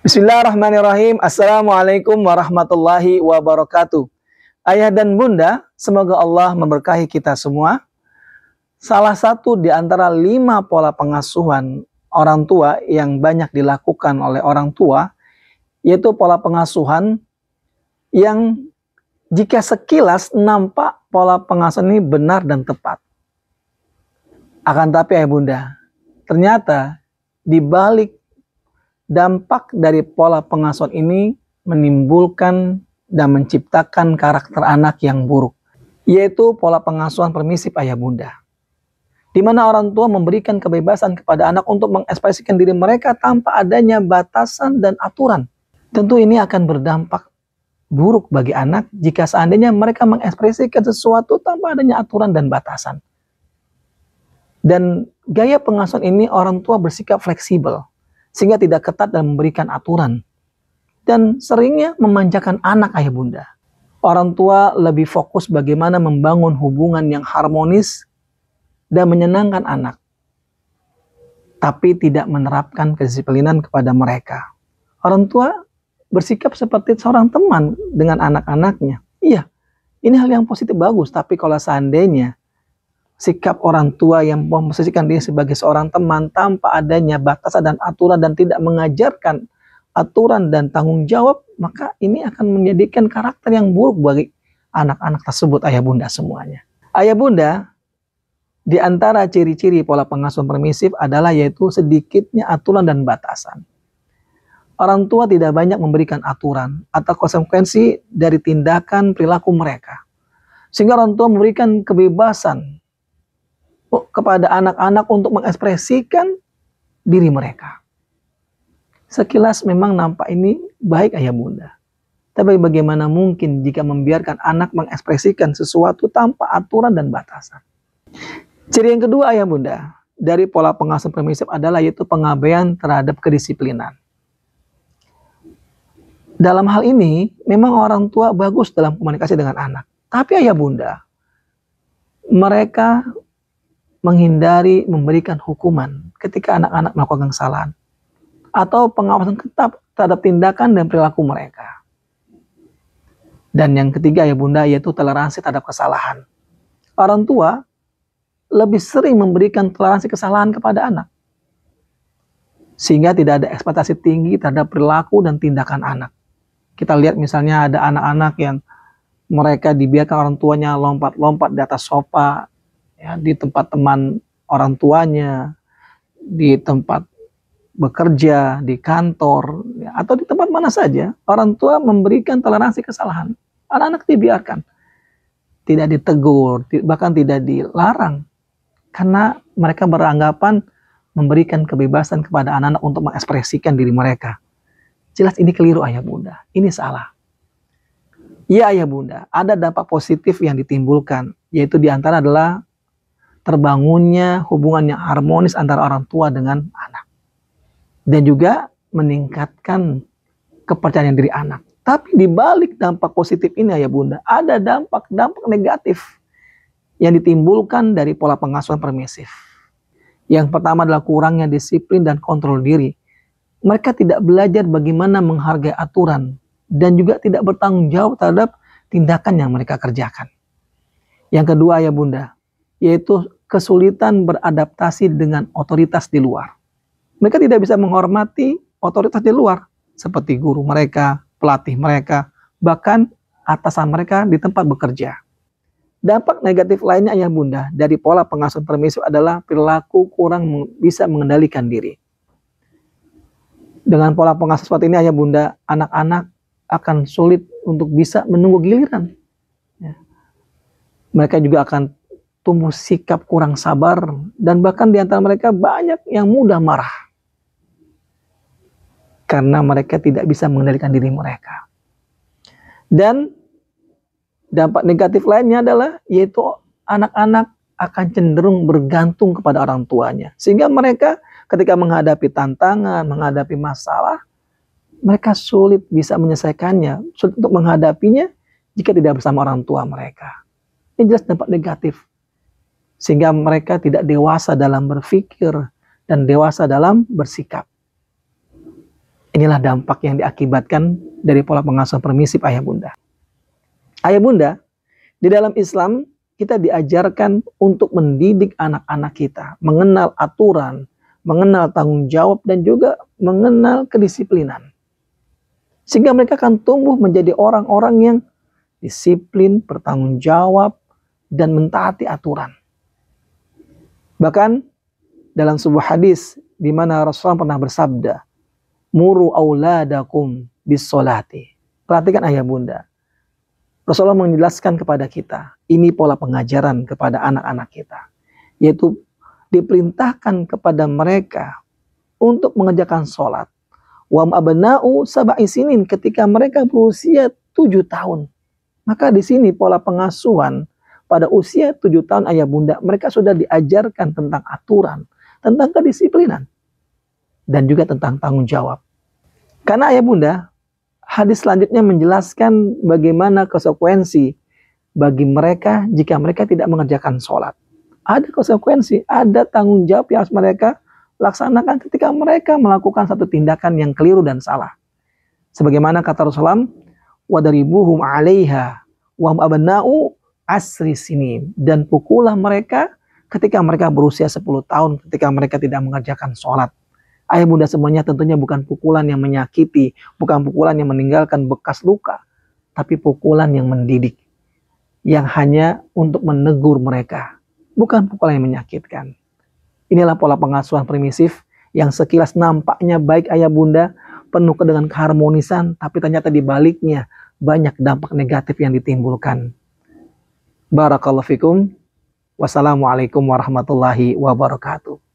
Bismillahirrahmanirrahim. Assalamualaikum warahmatullahi wabarakatuh. Ayah dan bunda, semoga Allah memberkahi kita semua. Salah satu di antara 5 pola pengasuhan orang tua yang banyak dilakukan oleh orang tua, yaitu pola pengasuhan yang jika sekilas nampak pola pengasuhan ini benar dan tepat. Akan tapi ayah bunda, ternyata di balik dampak dari pola pengasuhan ini menimbulkan dan menciptakan karakter anak yang buruk, yaitu pola pengasuhan permisif ayah bunda, di mana orang tua memberikan kebebasan kepada anak untuk mengekspresikan diri mereka tanpa adanya batasan dan aturan. Tentu ini akan berdampak buruk bagi anak jika seandainya mereka mengekspresikan sesuatu tanpa adanya aturan dan batasan. Dan gaya pengasuhan ini orang tua bersikap fleksibel, sehingga tidak ketat dan memberikan aturan. Dan seringnya memanjakan anak ayah bunda. Orang tua lebih fokus bagaimana membangun hubungan yang harmonis dan menyenangkan anak, tapi tidak menerapkan kedisiplinan kepada mereka. Orang tua bersikap seperti seorang teman dengan anak-anaknya. Iya, ini hal yang positif bagus, tapi kalau seandainya sikap orang tua yang memposisikan diri sebagai seorang teman tanpa adanya batasan dan aturan dan tidak mengajarkan aturan dan tanggung jawab, maka ini akan menjadikan karakter yang buruk bagi anak-anak tersebut ayah bunda semuanya. Ayah bunda, di antara ciri-ciri pola pengasuhan permisif adalah yaitu sedikitnya aturan dan batasan. Orang tua tidak banyak memberikan aturan atau konsekuensi dari tindakan perilaku mereka, sehingga orang tua memberikan kebebasan kepada anak-anak untuk mengekspresikan diri mereka. Sekilas memang nampak ini baik ayah bunda. Tapi bagaimana mungkin jika membiarkan anak mengekspresikan sesuatu tanpa aturan dan batasan? Ciri yang kedua ayah bunda dari pola pengasuhan permisif adalah yaitu pengabaian terhadap kedisiplinan. Dalam hal ini memang orang tua bagus dalam komunikasi dengan anak. Tapi ayah bunda, mereka menghindari memberikan hukuman ketika anak-anak melakukan kesalahan atau pengawasan ketat terhadap tindakan dan perilaku mereka. Dan yang ketiga ya bunda, yaitu toleransi terhadap kesalahan. Orang tua lebih sering memberikan toleransi kesalahan kepada anak, sehingga tidak ada ekspektasi tinggi terhadap perilaku dan tindakan anak. Kita lihat misalnya ada anak-anak yang mereka dibiarkan orang tuanya lompat-lompat di atas sofa, ya, di tempat teman orang tuanya, di tempat bekerja, di kantor, ya, atau di tempat mana saja, orang tua memberikan toleransi kesalahan. Anak-anak dibiarkan, tidak ditegur, bahkan tidak dilarang, karena mereka beranggapan memberikan kebebasan kepada anak-anak untuk mengekspresikan diri mereka. Jelas ini keliru ayah bunda, ini salah. Ya ayah bunda, ada dampak positif yang ditimbulkan, yaitu diantara adalah terbangunnya hubungan yang harmonis antara orang tua dengan anak. Dan juga meningkatkan kepercayaan diri anak. Tapi di balik dampak positif ini ayah bunda, ada dampak negatif yang ditimbulkan dari pola pengasuhan permisif. Yang pertama adalah kurangnya disiplin dan kontrol diri. Mereka tidak belajar bagaimana menghargai aturan dan juga tidak bertanggung jawab terhadap tindakan yang mereka kerjakan. Yang kedua ayah bunda, yaitu kesulitan beradaptasi dengan otoritas di luar. Mereka tidak bisa menghormati otoritas di luar, seperti guru mereka, pelatih mereka, bahkan atasan mereka di tempat bekerja. Dampak negatif lainnya ayah bunda dari pola pengasuhan permisif adalah perilaku kurang bisa mengendalikan diri. Dengan pola pengasuhan seperti ini ayah bunda, anak-anak akan sulit untuk bisa menunggu giliran. Ya. Mereka juga akan tumbuh sikap kurang sabar, dan bahkan di antara mereka banyak yang mudah marah karena mereka tidak bisa mengendalikan diri mereka. Dan dampak negatif lainnya adalah yaitu anak-anak akan cenderung bergantung kepada orang tuanya, sehingga mereka ketika menghadapi tantangan, menghadapi masalah, mereka sulit bisa menyelesaikannya, sulit untuk menghadapinya jika tidak bersama orang tua mereka. Ini jelas dampak negatif, sehingga mereka tidak dewasa dalam berpikir dan dewasa dalam bersikap. Inilah dampak yang diakibatkan dari pola pengasuhan permisif ayah bunda. Ayah bunda, di dalam Islam kita diajarkan untuk mendidik anak-anak kita, mengenal aturan, mengenal tanggung jawab, dan juga mengenal kedisiplinan. Sehingga mereka akan tumbuh menjadi orang-orang yang disiplin, bertanggung jawab, dan mentaati aturan. Bahkan dalam sebuah hadis di mana Rasulullah pernah bersabda, "Muru auladakum bis-sholati." Perhatikan ayah bunda. Rasulullah menjelaskan kepada kita, ini pola pengajaran kepada anak-anak kita, yaitu diperintahkan kepada mereka untuk mengerjakan sholat. Wa abna'u sab'i sinin, ketika mereka berusia 7 tahun. Maka di sini pola pengasuhan pada usia 7 tahun ayah bunda, mereka sudah diajarkan tentang aturan, tentang kedisiplinan, dan juga tentang tanggung jawab. Karena ayah bunda, hadis selanjutnya menjelaskan bagaimana konsekuensi bagi mereka jika mereka tidak mengerjakan sholat. Ada konsekuensi, ada tanggung jawab yang harus mereka laksanakan ketika mereka melakukan satu tindakan yang keliru dan salah. Sebagaimana kata Rasulullah, "Wadaribuhum 'alaiha wa hum abna'u asri sinin." Dan pukullah mereka ketika mereka berusia 10 tahun, ketika mereka tidak mengerjakan sholat. Ayah bunda semuanya tentunya bukan pukulan yang menyakiti, bukan pukulan yang meninggalkan bekas luka, tapi pukulan yang mendidik, yang hanya untuk menegur mereka, bukan pukulan yang menyakitkan. Inilah pola pengasuhan permisif yang sekilas nampaknya baik ayah bunda, penuh dengan keharmonisan, tapi ternyata di baliknya banyak dampak negatif yang ditimbulkan. Barakallahu fikum. Wassalamualaikum warahmatullahi wabarakatuh.